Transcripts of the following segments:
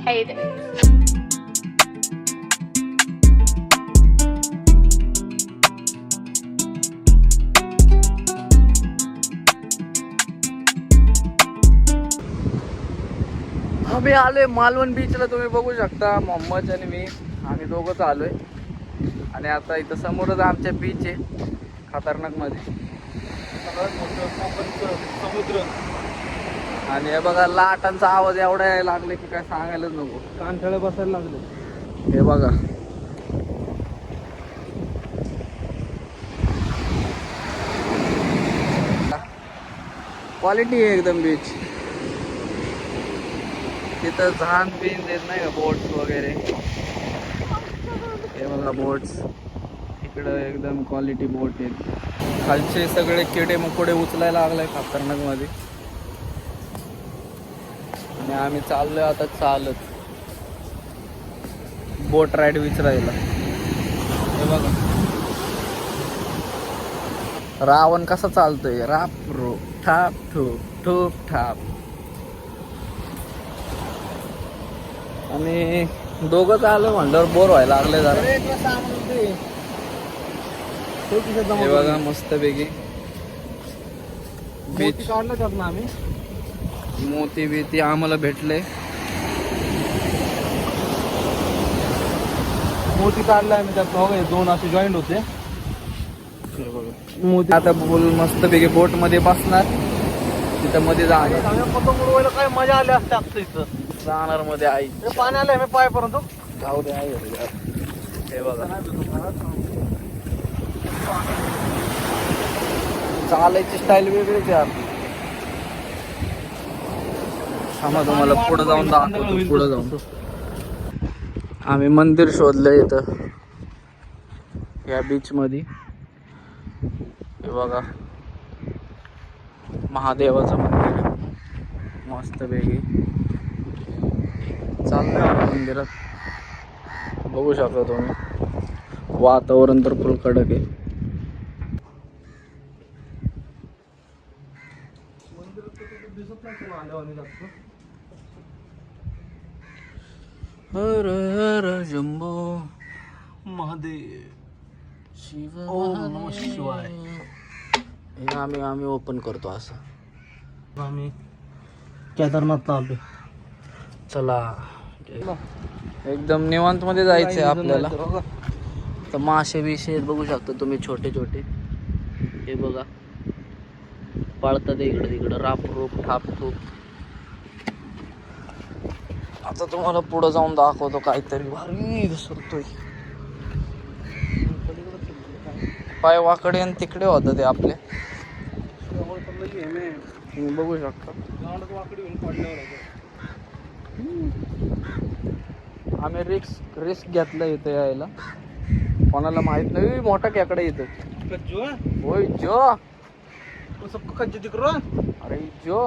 hate it. आम्ही आलोय मालवण बीचला, तुम्ही बघू शकता. मोहम्मद आणि मी आम्ही दोघंच आलोय. आणि आता इथं समोरच आमच्या बीच आहे खतरनाक मध्ये, समुद्र. आणि हे बघा लाटांचा आवाज एवढा यायला लागले की काय सांगायलाच नको, कानठळे बसायला लागले. हे बघा क्वालिटी आहे एकदम बीच. तिथं झान बिन देत नाही का, बोट्स वगैरे. हे बघा बोट्स, इकडं एकदम क्वालिटी बोट आहेत. खालचे सगळे किडे मुकोडे उचलायला लागलाय खतरनाक मध्ये. आणि आम्ही चाललोय आता चालत बोट राईड विचारायला. हे बघा रावण कसा चालतोय, राप रो ठाप ठोप ठोप ठाप. आणि दोघंच आलं म्हणल्यावर बोर व्हायला लागले जरा. हे बघा मस्त पैकी बीच काढलं ना आम्ही. मोती बिती आम्हाला भेटले, मोती काढला आम्ही त्यात. दोन असे जॉईंट होते मोती. आता बोल मस्त पैकी बोट मध्ये बसणार, तिथं मध्ये जाणार. उडवायला काय मजा आली असते आमचं इथं. जाणार मध्ये आई पाणी आलंय मी पायपर्यंत जाऊ दे. आई हे बघा चालायची स्टाईल वेगळीच यार. थांबा तुम्हाला पुढे जाऊन दाखवतो. पुढे जाऊन आम्ही मंदिर शोधलंय इथं या बीच मध्ये. हे बघा महादेवाचं मंदिर मस्त पैकी. चाललंय मंदिरात, बघू शकता तुम्ही. वातावरण तर फुल कडक आहे. हर हर शंभो महादेव शिव नमः शिवाय. हे आम्ही ओपन करतो असं. आम्ही केदारनाथला आलो. चला एकदम निवांत मध्ये जायचंय आपल्याला. तर मासे बिशे बघू शकता तुम्ही, छोटे छोटे. हे बघा पाळतात इकडे तिकडं, राप रूप ठाप ठूप. आता तुम्हाला पुढे जाऊन दाखवतो काहीतरी भारी घसरतोय. पाय वाकडे आणि तिकडे होतं ते आपले. तुम्ही बघू शकता. आम्ही रिस्क घेतलं इथं यायला. कोणाला माहित नाही मोठा खेकडा इथं. होय जो अरे जो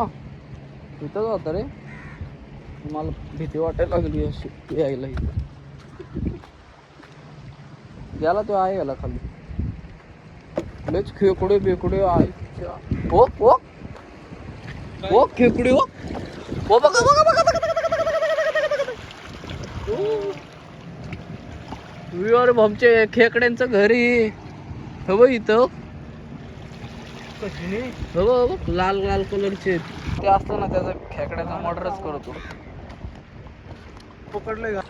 इथंच होता रे. मला भीती वाटायला लागली अशी यायला. इथं गेला तो आहे याला खाली. लयच खेकडे बेकडे आहे. हो हो हो खेकडे हो. हो बघा बघा बघा बघा. विवर भामचे खेकड्यांचं घरी हो इथं. हो लाल लाल कलरचे ते असलं ना, त्याचा खेकड्याचा मर्डरच करतो. पकडलंय का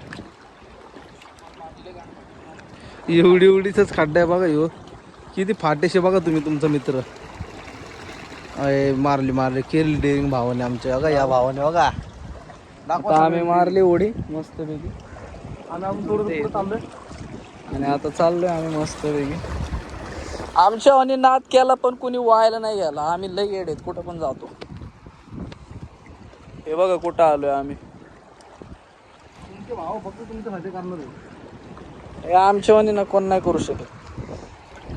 एवढी एवढीच खड्डा आहे बघा. ह्यो किती फाटेशे बघा तुम्ही. तुमचा मित्र मारली केली डेरिंग भावाने आमच्या. बघा या भावाने बघा. आता आम्ही मारली उडी मस्त पैकी. आणि आता चाललोय आम्ही मस्त पैकी. आमच्या आणि नाद केला पण कुणी व्हायला नाही गेला. आम्ही लई येड आहेत, कुठं पण जातो. हे बघा कुठं आलोय आम्ही. तुमचे भाव फक्त तुमच्यासाठी करणार आहे. आमच्या वाणी ना कोण नाही करू शकत.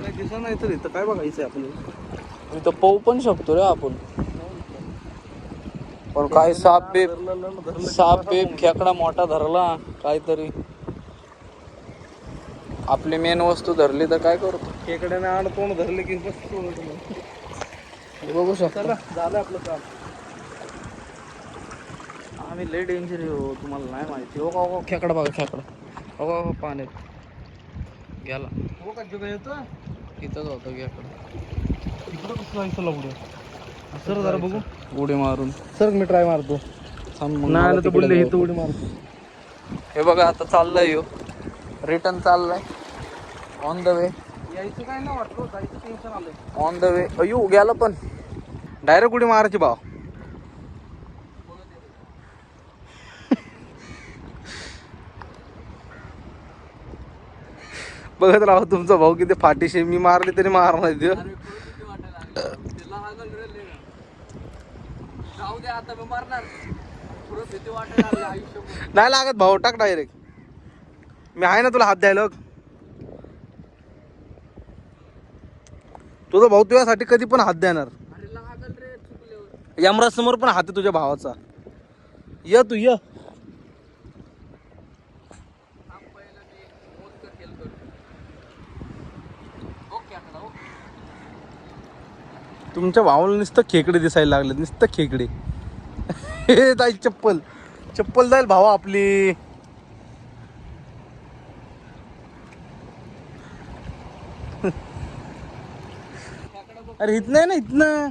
काय दिसा नाही तर इथं काय बघायचंय आपल्याला. इथं पाहू पण शकतो रे आपण. पण काय साप बीप खेकडा मोठा धरला काहीतरी. आपली मेन वस्तू धरली तर काय करतो. खेकड्याने आड तोंड धरले की बस. बघू शकता झालं आपलं काम. आम्ही लय डेंजर आहे हो, तुम्हाला नाही माहिती. हो का खेकडा बघा, खेकडा हो पाण्यात गेला. हो का जग येतो इथंच होतं खेकडा. इकडं कसं जायचं पुढे सर जरा बघू. उडी मारून सर मी ट्राय मारतो. नाही आलं तर बोलले इथं उडी मारतो. हे बघा आता चाललंय हो, रिटर्न चाललाय. ऑन द वे यायचं काय ना वाटतं, जायचं टेन्शन आलंय. ऑन द वे अयो गेला, पण डायरेक्ट उडी मारायची भाव. बघत राहा तुमचा भाऊ किती फाटीशी, मी मारली तरी मारणार देऊ. नाही लागत भाऊ, टाक डायरेक्ट. मी आहे ना तुला हात द्यायला. तुझा भाऊ तुझ्यासाठी कधी पण हात देणार. यमराज समोर पण हात आहे तुझ्या भावाचा. ये तू ये. तुमच्या भावाला नुसतं खेकडे दिसायला लागले, नुसतं खेकडे. हे जाईल चप्पल, चप्पल जाईल भावा आपली. अरे इथं आहे ना, इथनं.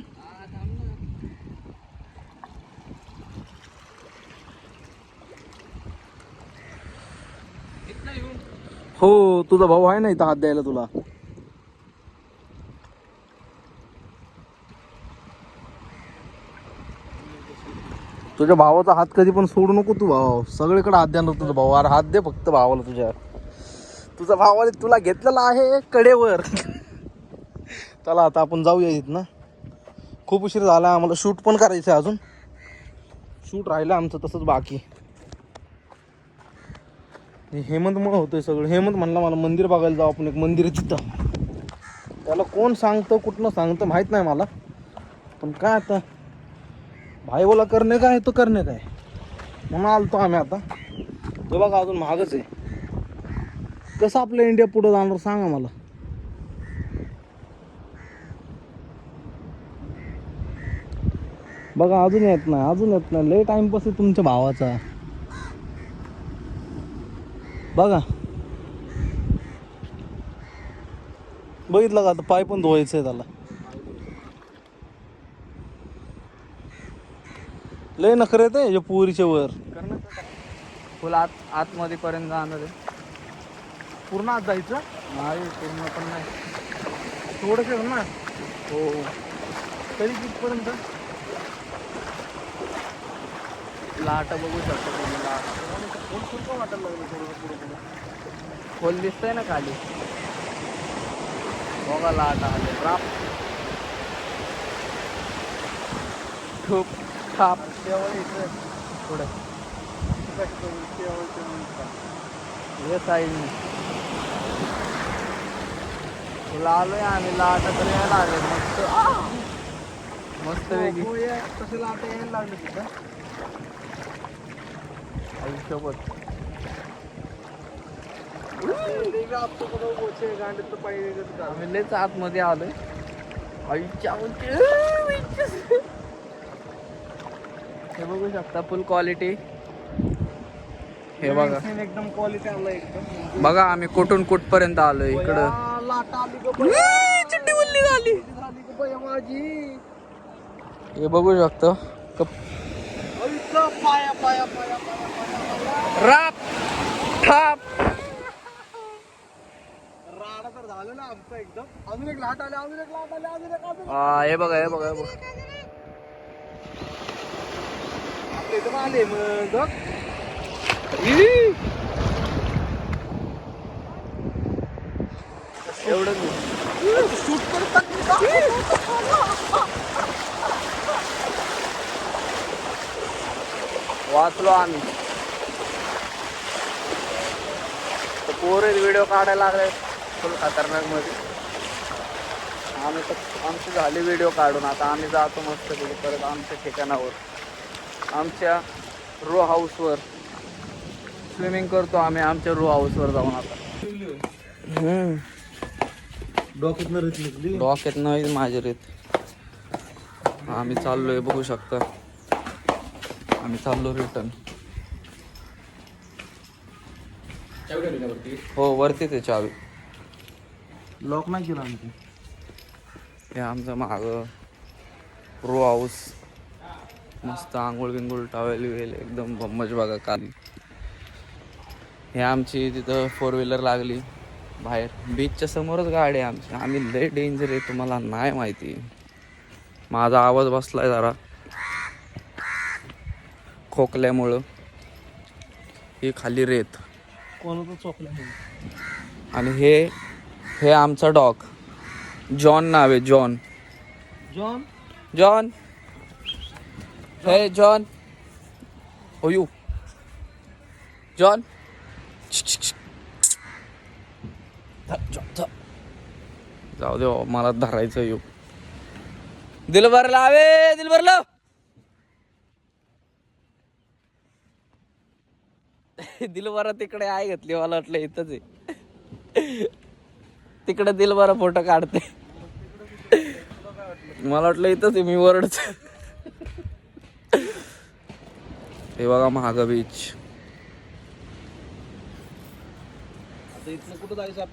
हो तुझा भाऊ आहे ना इथं हात द्यायला तुला. तुझ्या भावाचा हात कधी पण सोडू नको तू. भाऊ सगळीकडे हात द्यायला तुझा भाऊ. अरे हात दे फक्त भावाला तुझ्या. तुझा भावाने तुला घेतलेला आहे कडेवर. चला आता आपण जाऊया इथं ना, खूप उशीर झाला. आम्हाला शूट पण करायचं आहे, अजून शूट राहिलं आमचं तसंच बाकी. हेमंतमुळे होतंय सगळं. हेमंत म्हणला मला मंदिर बघायला जाऊ आपण, एक मंदिर आहे तिथं. त्याला कोण सांगतं कुठनं सांगतं माहीत नाही मला, पण काय आता भाई बोला करणे काय तो करणे काय, म्हणून आलतो आम्ही आता. हे बघा अजून महागच आहे. कसं आपलं इंडिया पुढं जाणार सांगा मला. बघा अजून येत नाही, अजून येत नाही. लय टाइमपास आहे तुमच्या भावाचा. बघा बघितलं का, आता पाय पण धुवायचं आहे त्याला. लय नखरे येते पुरीच्या वर. फुल आतमध्ये पर्यंत जाणार आहे. पूर्ण आत जायचं नाही, पूर्ण पण नाही, थोडंसं ना. हो तरी कितपर्यंत लाटा बघू शकतो तुम्ही. लाट वाटायला लागलं थोडं. खोल दिसतंय ना खाली, बघा लाट आले. राप खूप खाप पुढे हे साईडने तुला आलोय आम्ही. लाट तर यायला लागले मस्त, मस्त वेगळी. तसे लाट यायला लागले तिथं आयुष्यभर. आम्ही लयच आतमध्ये आलोय. आईच्या हे बघू शकता फुल क्वालिटी. हे बघा एकदम क्वालिटी आलं एकदम. बघा आम्ही कुठून कुठपर्यंत आलोय. इकडं चिट्टी वल्ली झाली माझी. हे बघू शकतो. राप ठाप राडा तर झालं ना आमचं एकदम. अजून एक लाट आले, अजून एक लाट आले, अजून एक. हा हे बघा, हे बघा, हे बघा. आपल्या इथं आले मग एवढं शूट करतात. वाचलो आम्ही. पोरे व्हिडिओ काढायला लागले फुल खतरनाक मध्ये. आम्ही तर आमची झाली व्हिडिओ काढून. आता आम्ही जातो मस्त परत आमच्या ठिकाणावर, आमच्या रो हाऊसवर. स्विमिंग करतो आम्ही आमच्या रो हाऊसवर जाऊन. आता डॉक्यात नाही माझ्या रेत. आम्ही चाललोय बघू शकता. आम्ही चाललो रिटर्न. हो वरतीच आहे चावी. लॉक नाही केला आम्ही. हे आमचं माग रो हाऊस, मस्त आंघोळ बिंगोळ टावेल वेल एकदम बम्मच बघा काल. हे आमची तिथं 4 व्हीलर लागली बाहेर बीचच्या समोरच गाडी आहे आमची. आम्ही लय डेंजर आहे तुम्हाला नाही माहिती. माझा आवाज बसलाय जरा खोकल्यामुळं. ही खाली रेत कोणाचं चोकल्यामुळे. आणि हे आमचा डॉग जॉन नाव आहे. जॉन जॉन जॉन हे जॉन हो यू जॉन. जाऊ दे मला धरायचं येऊ. दिलबर लावे दिलबर लाव. दिलबरा तिकडे आहे घेतली मला वाटलं इथंच आहे. तिकडे दिलबरा फोटो काढते मला वाटलं इथंच आहे. मी वरडच. हे बघा महागा बीच. आता इथनं कुठं जायचं.